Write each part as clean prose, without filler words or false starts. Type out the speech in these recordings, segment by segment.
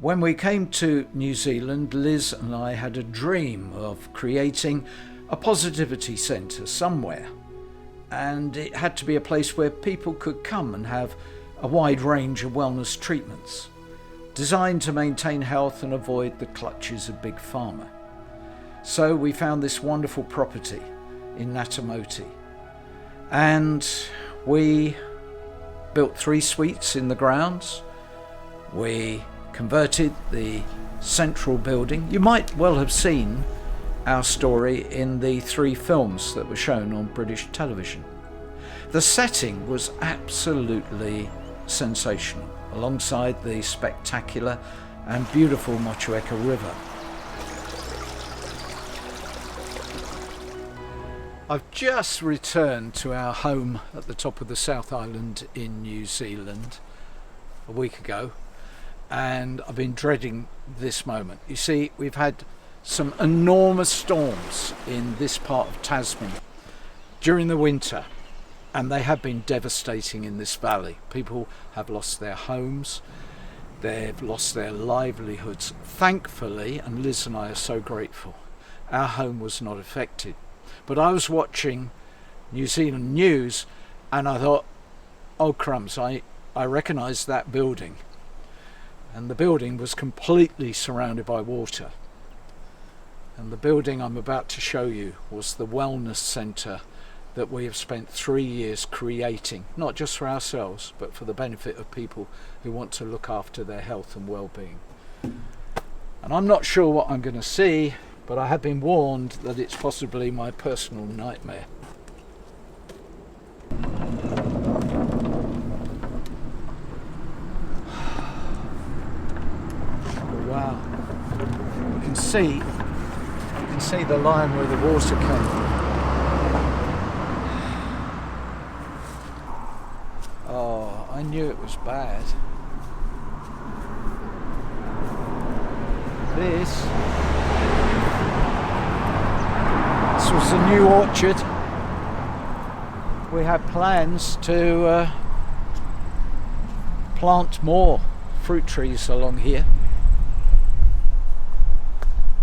When we came to New Zealand, Liz and I had a dream of creating a positivity centre somewhere. And it had to be a place where people could come and have a wide range of wellness treatments, designed to maintain health and avoid the clutches of Big Pharma. So we found this wonderful property in Natamoti, and we built 3 suites in the grounds. We converted the central building. You might well have seen our story in the 3 films that were shown on British television. The setting was absolutely sensational, alongside the spectacular and beautiful Motueka River. I've just returned to our home at the top of the South Island in New Zealand a week ago, and I've been dreading this moment. You see, we've had some enormous storms in this part of Tasman during the winter, and they have been devastating in this valley. People have lost their homes, they've lost their livelihoods. Thankfully, and Liz and I are so grateful, our home was not affected. But I was watching New Zealand news and I thought, oh crumbs, I recognised that building. And the building was completely surrounded by water. And the building I'm about to show you was the wellness centre that we have spent 3 years creating, not just for ourselves, but for the benefit of people who want to look after their health and well-being. And I'm not sure what I'm going to see, but I have been warned that it's possibly my personal nightmare. Wow. You can see the line where the water came. Oh, I knew it was bad. This was the new orchard. We had plans to plant more fruit trees along here.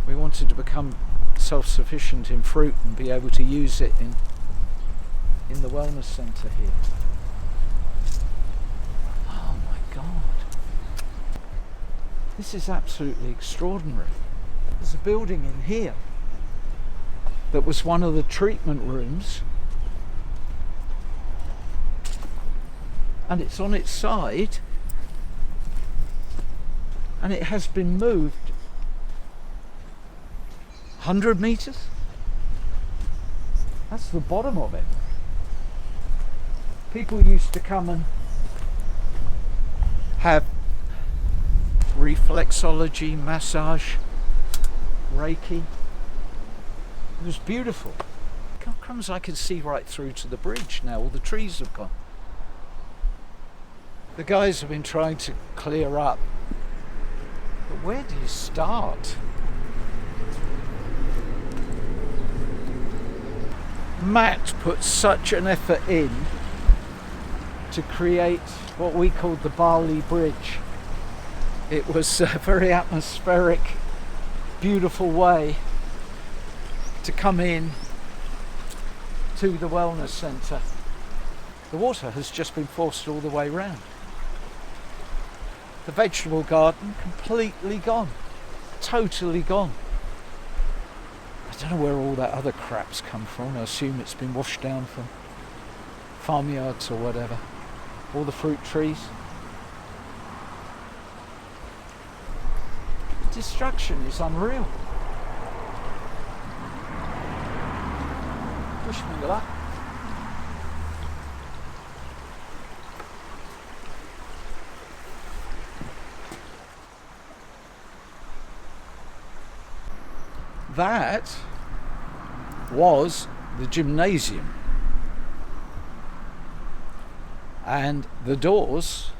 We wanted to become self-sufficient in fruit and be able to use it in the wellness centre here. Oh my God. This is absolutely extraordinary. There's a building in here that was one of the treatment rooms, and it's on its side, and it has been moved 100 metres? That's the bottom of it. People used to come and have reflexology, massage, Reiki. It was beautiful. God crumbs, I can see right through to the bridge now. All the trees have gone. The guys have been trying to clear up. But where do you start? Matt put such an effort in to create what we called the Bali Bridge. It was a very atmospheric, beautiful way to come in to the wellness centre. The water has just been forced all the way round. The vegetable garden completely gone, totally gone. I don't know where all that other crap's come from. I assume it's been washed down from farmyards or whatever. All the fruit trees. Destruction is unreal. Wish me luck. That was the gymnasium, and the doors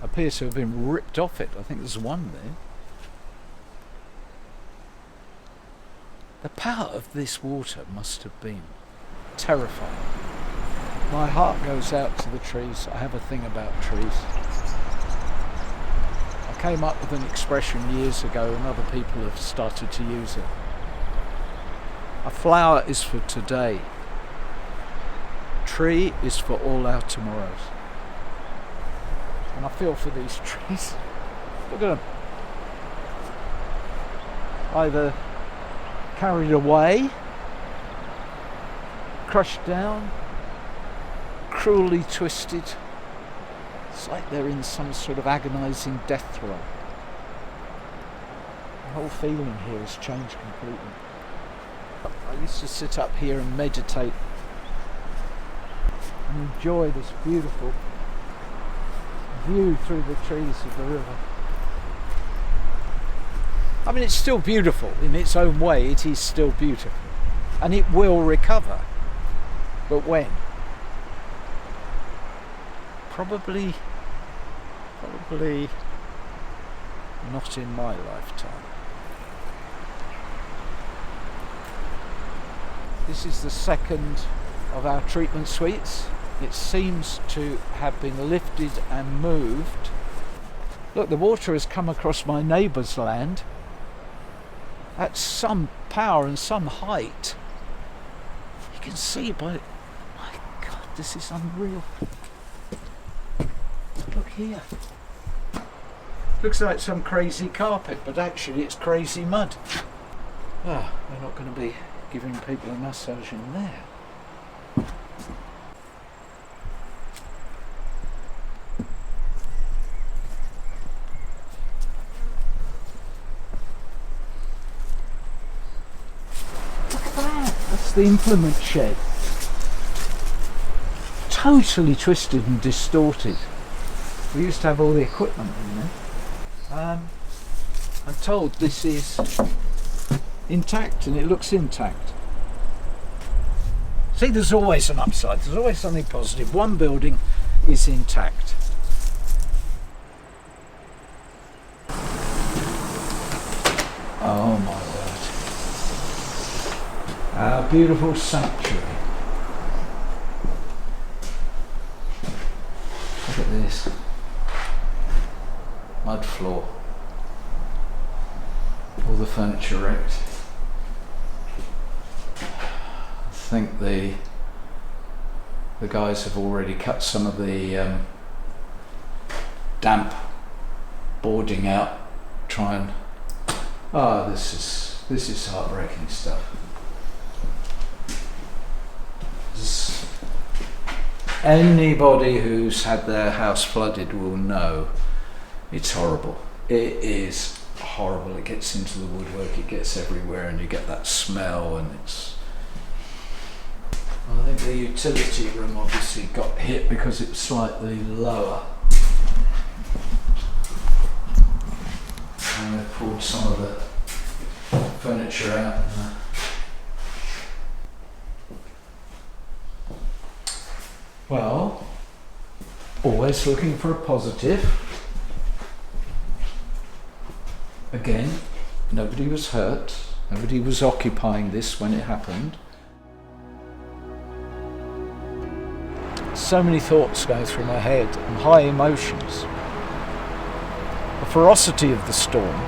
appear to have been ripped off it. I think there's one there. The power of this water must have been terrifying. My heart goes out to the trees. I have a thing about trees. I came up with an expression years ago and other people have started to use it. A flower is for today. Tree is for all our tomorrows. And I feel for these trees. Look at them. Either carried away, crushed down, cruelly twisted. It's like they're in some sort of agonising death throe. The whole feeling here has changed completely. I used to sit up here and meditate and enjoy this beautiful view through the trees of the river. I mean, it's still beautiful in its own way. It is still beautiful, and it will recover. But when? Probably not in my lifetime. This is the second of our treatment suites. It seems to have been lifted and moved. Look, the water has come across my neighbour's land at some power and some height. You can see by... My God, this is unreal. Look here. Looks like some crazy carpet, but actually it's crazy mud. Ah, we're not going to be giving people a massage in there. Look at that! That's the implement shed. Totally twisted and distorted. We used to have all the equipment in there. I'm told this is intact, and it looks intact. See, there's always an upside, there's always something positive. One building is intact. Oh my word. Our beautiful sanctuary. Look at this. Mud floor. All the furniture wrecked. I think the guys have already cut some of the damp boarding out. Try and this is heartbreaking stuff. Anybody who's had their house flooded will know it's horrible. It is horrible. It gets into the woodwork, it gets everywhere, and you get that smell, and it's... I think the utility room obviously got hit because it was slightly lower. And they've pulled some of the furniture out. Well, always looking for a positive. Again, nobody was hurt. Nobody was occupying this when it happened. So many thoughts go through my head and high emotions. The ferocity of the storm,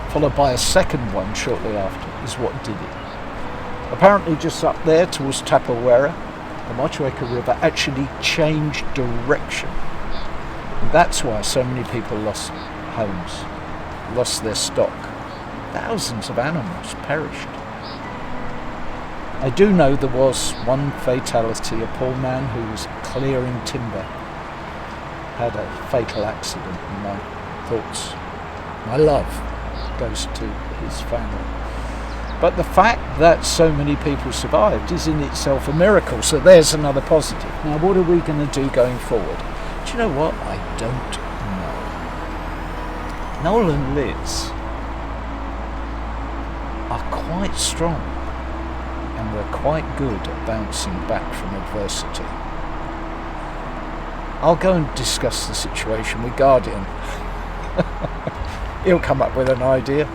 followed by a second one shortly after, is what did it. Apparently just up there towards Tapawera, the Motueka River actually changed direction. And that's why so many people lost homes, lost their stock. Thousands of animals perished. I do know there was one fatality, a poor man who was clearing timber had a fatal accident, and my thoughts, my love goes to his family. But the fact that so many people survived is in itself a miracle, so there's another positive. Now what are we going to do going forward? Do you know what? I don't know. Noel and Liz are quite strong, and we're quite good at bouncing back from adversity. I'll go and discuss the situation with Guardian. He'll come up with an idea.